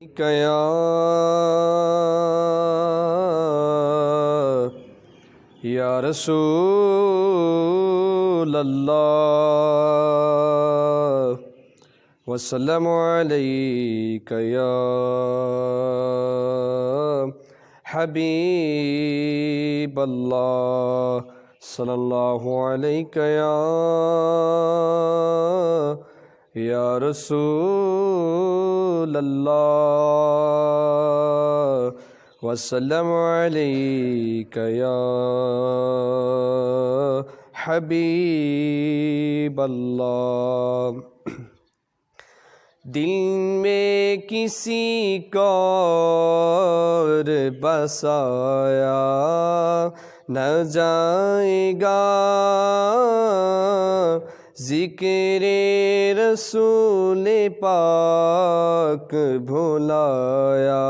یا رسول اللہ وسلم علیک یا حبیب اللہ صلی اللہ علیک یا رسول اللہ وسلم علیک یا حبیب اللہ۔ دل میں کسی کو اور بسایا نہ جائے گا، ذکر رسول پاک بھلایا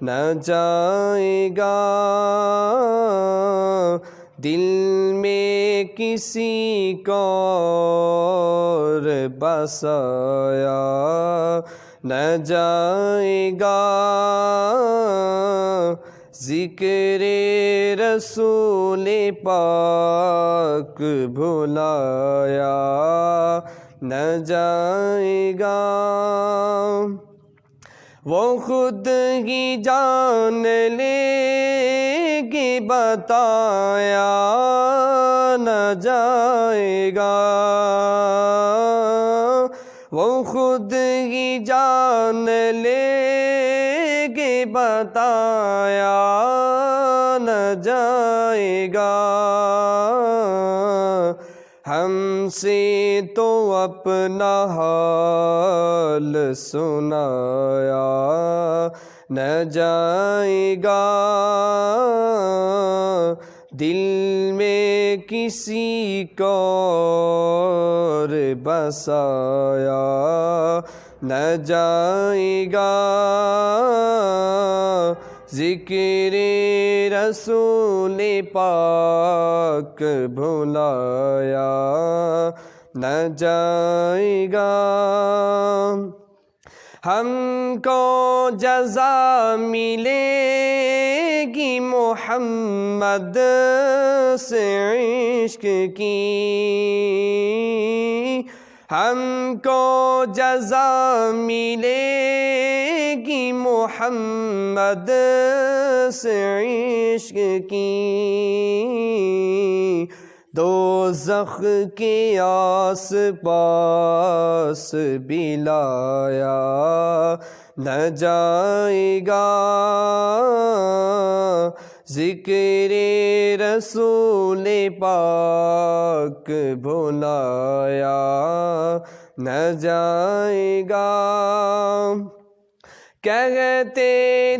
نہ جائے گا، دل میں کسی کو اور بسایا نہ جائے گا، ذکر رسول پاک بھلایا نہ جائے گا۔ وہ خود ہی جان لے گی بتایا نہ جائے گا، وہ خود ہی جان لے گی بتایا نہ جائے گا، ہم سے تو اپنا حال سنایا نہ جائے گا، دل میں کسی کو اور بسایا نہ جائے گا، ذکر رسول پاک بھلایا نہ جائے گا۔ ہم کو جزا ملے گی محمد سے عشق کی، ہم کو جزا ملے گی محمد سے عشق کی، دوزخ کے آس پاس بھی لایا نہ جائے گا، ذکر رسول پاک بھلایا نہ جائے گا۔ کہتے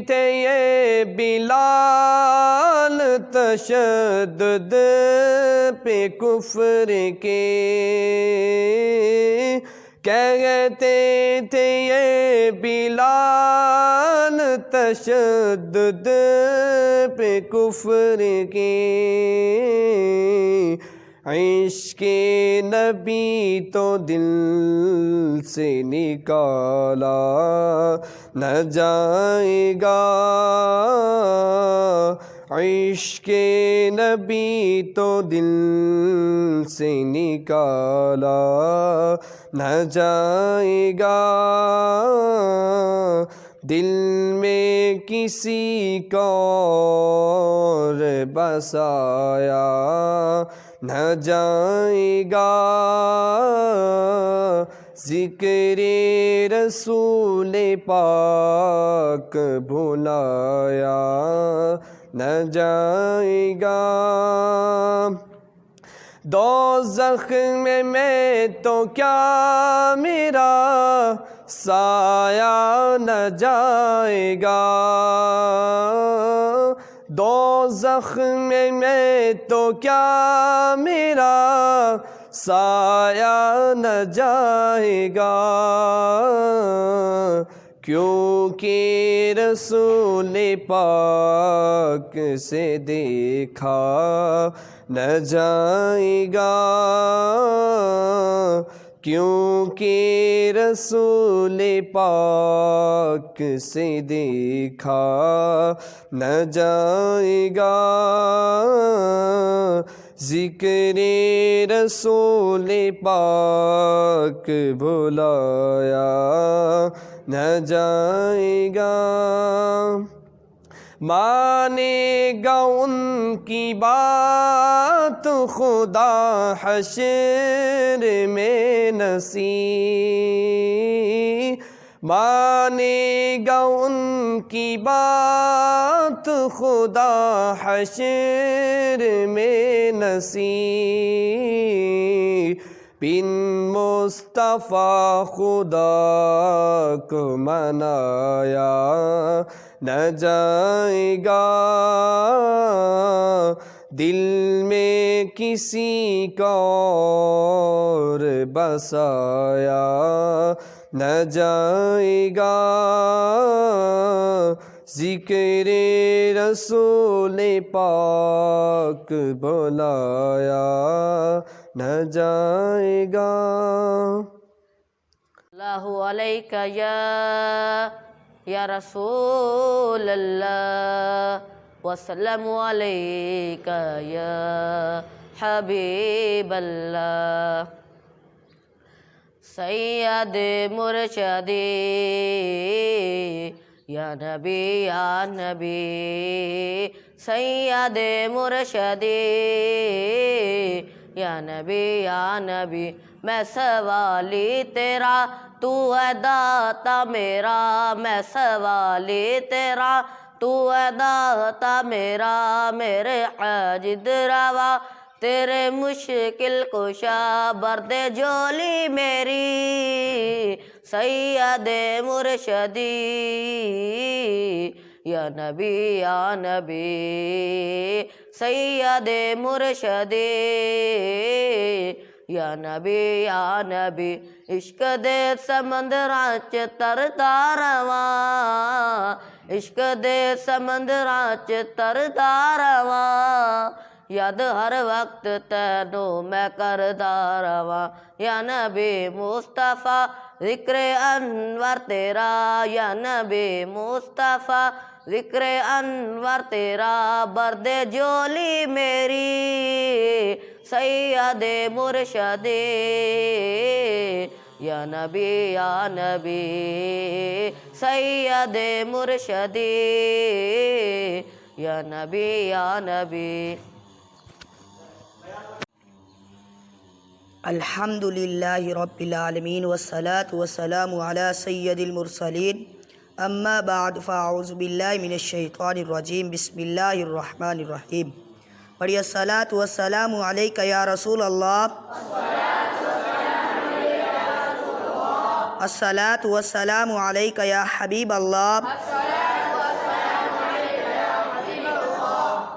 تھے یہ بلال تشدد پہ کفر کے، کہتے تھے یہ بلال تشدد پہ کفر کے، عشق نبی تو دل سے نکالا نہ جائے گا، عشق نبی تو دل سے نکالا نہ جائے گا، دل میں کسی کو اور بسایا نہ جائے گا، ذکر رسول پاک بھلایا نہ جائے گا۔ دوزخ میں تو کیا میرا سایہ نہ جائے گا، دوزخ میں تو کیا میرا سایہ نہ جائے گا، کیونکہ رسول پاک سے دیکھا نہ جائے گا، کیونکہ رسول پاک سے دیکھا نہ جائے گا، ذکر رسول پاک بھلایا نہ جائے گا۔ مانے گا ان کی بات خدا حشر میں نصیب، مانے گا ان کی بات خدا حشر میں نصیب، بن مصطفیٰ خدا کو منایا نہ جائے گا، دل میں کسی کا اور بسایا نہ جائے گا، ذکر رسول پاک بلایا نہ جائے گا۔ اللہ علیک یا رسول اللہ، وسلم علیک یا حبیب اللہ، سید مرشدی یا نبی یا نبی، سید مرشدی یا نبی یا نبی، میں سوالی تیرا تو ہے داتا میرا، میں سوالی تیرا تو ہے داتا میرا، میرے عاجز روا تیرے مشکل کشا، برد جولی میری سید مرشدی یا نبی یا نبی، سید مرشدی یا نبی یا نبی، عشق دے سمندراں چ تردا رواں، عشق دے سمندراں چ تردا رواں، یاد ہر وقت تینوں میں کردا رواں، یا نبی مصطفیٰ ذکر انور تیرا، یا نبی مصطفیٰ ذکر انور تیرا، برد جولی میری سید مرشدی یا نبی یا نبی، سید مرشدی یا نبی یا نبی۔ الحمدللہ رب العالمین والصلاة والسلام علی سید المرسلین، اما بعد فاعوذ باللہ من الشیطان الرجیم، بسم اللہ الرحمن الرحیم۔ پڑھیے الصلاة والسلام علیک یا رسول اللہ، الصلاة والسلام علیک یا حبیب اللہ،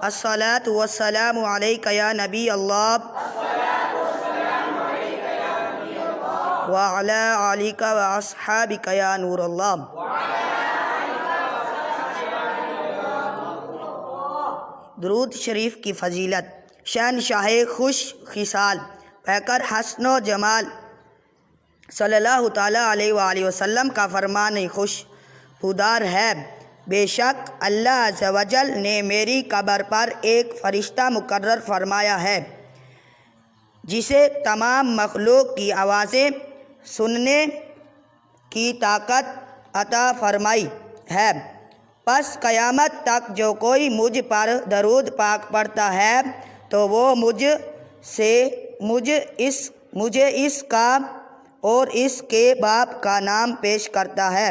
الصلاة والسلام علیک یا نبی اللہ، وعلی آلک واصحابک یا نور اللہ۔ درود شریف کی فضیلت۔ شہنشاہ خوش خصال پیکر حسن و جمال صلی اللہ تعالیٰ علیہ وآلہ وسلم کا فرمان خوش پودار ہے، بے شک اللہ عز و جل نے میری قبر پر ایک فرشتہ مقرر فرمایا ہے جسے تمام مخلوق کی آوازیں سننے کی طاقت عطا فرمائی ہے، پس قیامت تک جو کوئی مجھ پر درود پاک پڑھتا ہے تو وہ مجھے اس کا اور اس کے باپ کا نام پیش کرتا ہے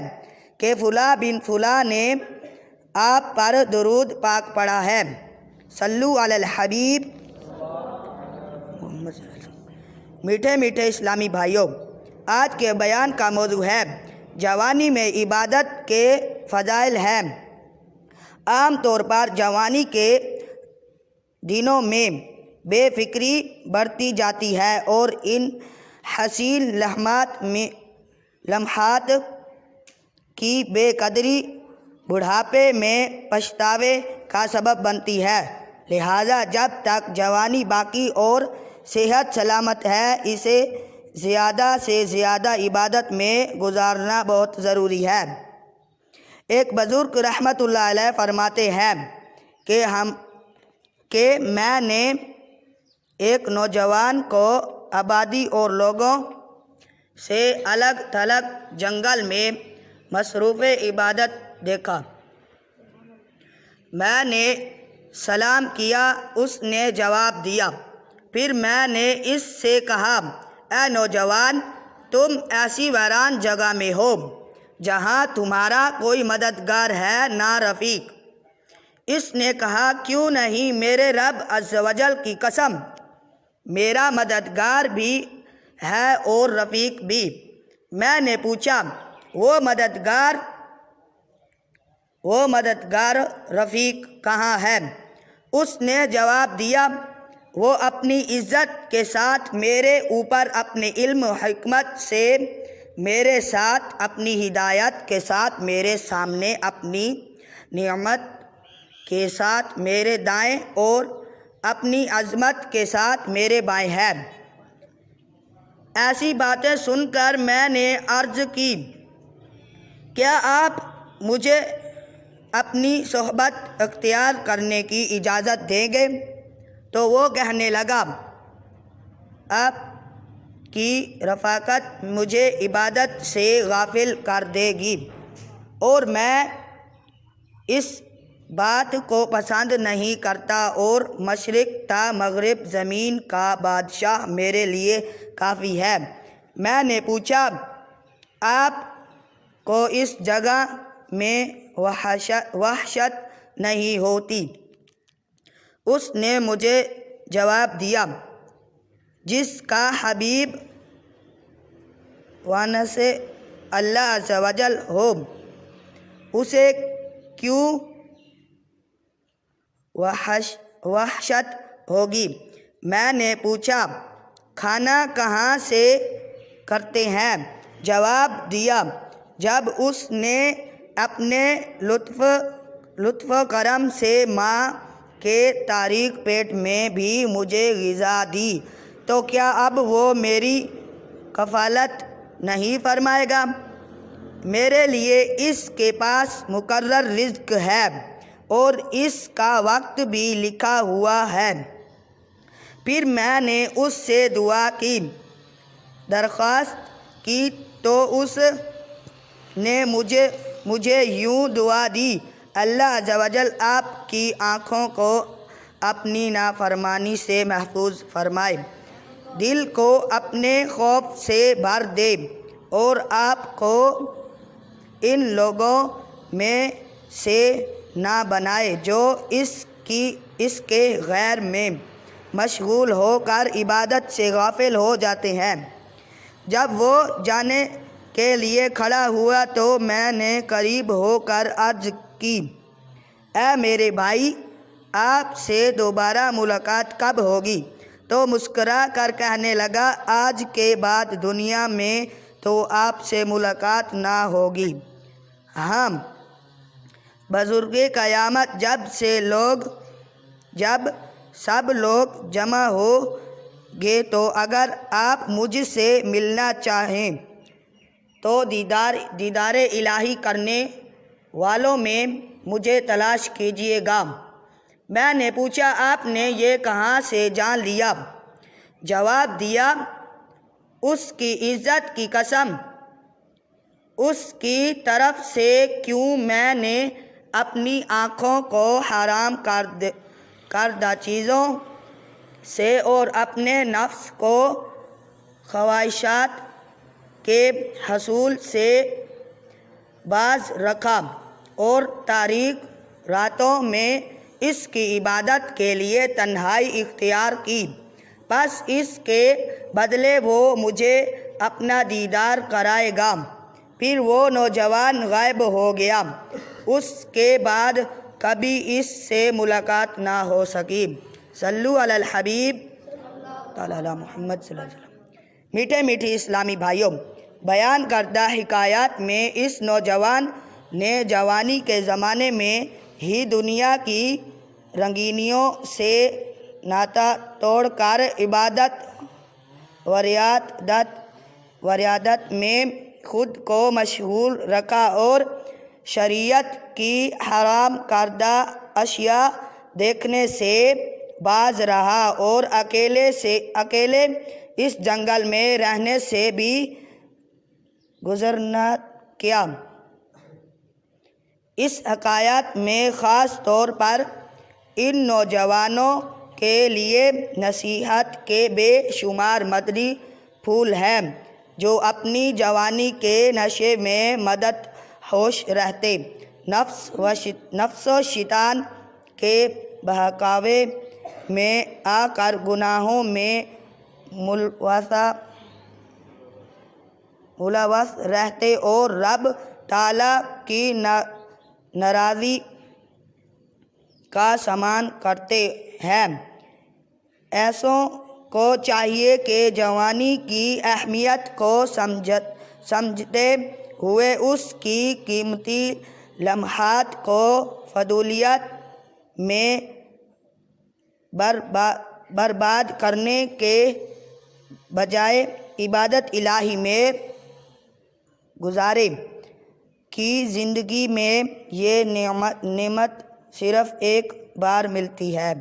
کہ فلاں بن فلاں نے آپ پر درود پاک پڑھا ہے۔ صلو علی الحبیب۔ میٹھے میٹھے اسلامی بھائیوں، آج کے بیان کا موضوع ہے جوانی میں عبادت کے فضائل ہیں۔ عام طور پر جوانی کے دنوں میں بے فکری بڑھتی جاتی ہے اور ان حسین لمحات کی بے قدری بڑھاپے میں پچھتاوے کا سبب بنتی ہے، لہٰذا جب تک جوانی باقی اور صحت سلامت ہے اسے زیادہ سے زیادہ عبادت میں گزارنا بہت ضروری ہے۔ ایک بزرگ رحمۃ اللہ علیہ فرماتے ہیں کہ میں نے ایک نوجوان کو آبادی اور لوگوں سے الگ تھلگ جنگل میں مصروف عبادت دیکھا۔ میں نے سلام کیا، اس نے جواب دیا۔ پھر میں نے اس سے کہا، اے نوجوان، تم ایسی ویران جگہ میں ہو جہاں تمہارا کوئی مددگار ہے نہ رفیق۔ اس نے کہا، کیوں نہیں، میرے رب عز و جل کی قسم، میرا مددگار بھی ہے اور رفیق بھی۔ میں نے پوچھا، وہ مددگار رفیق کہاں ہے؟ اس نے جواب دیا، وہ اپنی عزت کے ساتھ میرے اوپر اپنے علم و حکمت سے میرے ساتھ، اپنی ہدایت کے ساتھ میرے سامنے، اپنی نعمت کے ساتھ میرے دائیں اور اپنی عظمت کے ساتھ میرے بائیں ہے۔ ایسی باتیں سن کر میں نے عرض کی، کیا آپ مجھے اپنی صحبت اختیار کرنے کی اجازت دیں گے؟ تو وہ کہنے لگا، آپ کی رفاقت مجھے عبادت سے غافل کر دے گی، اور میں اس بات کو پسند نہیں کرتا، اور مشرق تا مغرب زمین کا بادشاہ میرے لیے کافی ہے۔ میں نے پوچھا، آپ کو اس جگہ میں وحشت نہیں ہوتی؟ اس نے مجھے جواب دیا، جس کا حبیب وانس اللہ عز و جل ہو، اسے کیوں وحشت ہوگی؟ میں نے پوچھا، کھانا کہاں سے کرتے ہیں؟ جواب دیا، جب اس نے اپنے لطف و کرم سے ماں کے تاریک پیٹ میں بھی مجھے غذا دی، تو کیا اب وہ میری کفالت نہیں فرمائے گا؟ میرے لیے اس کے پاس مقرر رزق ہے اور اس کا وقت بھی لکھا ہوا ہے۔ پھر میں نے اس سے دعا کی، درخواست کی، تو اس نے مجھے یوں دعا دی، اللہ عز و جل آپ کی آنکھوں کو اپنی نافرمانی سے محفوظ فرمائے، دل کو اپنے خوف سے بھر دے، اور آپ کو ان لوگوں میں سے نہ بنائے جو اس کے غیر میں مشغول ہو کر عبادت سے غافل ہو جاتے ہیں۔ جب وہ جانے کے لیے کھڑا ہوا تو میں نے قریب ہو کر عرض کی، اے میرے بھائی، آپ سے دوبارہ ملاقات کب ہوگی؟ تو مسکرا کر کہنے لگا، آج کے بعد دنیا میں تو آپ سے ملاقات نہ ہوگی۔ ہاں، بزرگ قیامت جب سب لوگ جمع ہو گے تو اگر آپ مجھ سے ملنا چاہیں تو دیدار الہی کرنے والوں میں مجھے تلاش کیجیے گا۔ میں نے پوچھا، آپ نے یہ کہاں سے جان لیا؟ جواب دیا، اس کی عزت کی قسم، اس کی طرف سے کیوں میں نے اپنی آنکھوں کو حرام کردہ چیزوں سے اور اپنے نفس کو خواہشات کے حصول سے باز رکھا، اور تاریک راتوں میں اس کی عبادت کے لیے تنہائی اختیار کی، پس اس کے بدلے وہ مجھے اپنا دیدار کرائے گا۔ پھر وہ نوجوان غائب ہو گیا، اس کے بعد کبھی اس سے ملاقات نہ ہو سکی۔ صلو علی الحبیب تعالی علی محمد صلی اللہ علیہ وسلم۔ میٹھے میٹھی اسلامی بھائیوں، بیان کردہ حکایات میں اس نوجوان نے جوانی کے زمانے میں ہی دنیا کی رنگینیوں سے ناتا توڑ کر عبادت و ریاضت و ریادت میں خود کو مشغول رکھا اور شریعت کی حرام کردہ اشیاء دیکھنے سے باز رہا اور اکیلے اس جنگل میں رہنے سے بھی گزر نہ کیا۔ اس حکایت میں خاص طور پر ان نوجوانوں کے لیے نصیحت کے بے شمار مدنی پھول ہیں جو اپنی جوانی کے نشے میں مدت ہوش رہتے، نفس و شیطان کے بہکاوے میں آ کر گناہوں میں ملوث رہتے اور رب تعالیٰ کی ناراضی کا سامنا کرتے ہیں۔ ایسوں کو چاہیے کہ جوانی کی اہمیت کو سمجھتے ہوئے اس کی قیمتی لمحات کو فضولیات میں برباد کرنے کے بجائے عبادت الہی میں گزارے کہ زندگی میں یہ نعمت صرف ایک بار ملتی ہے۔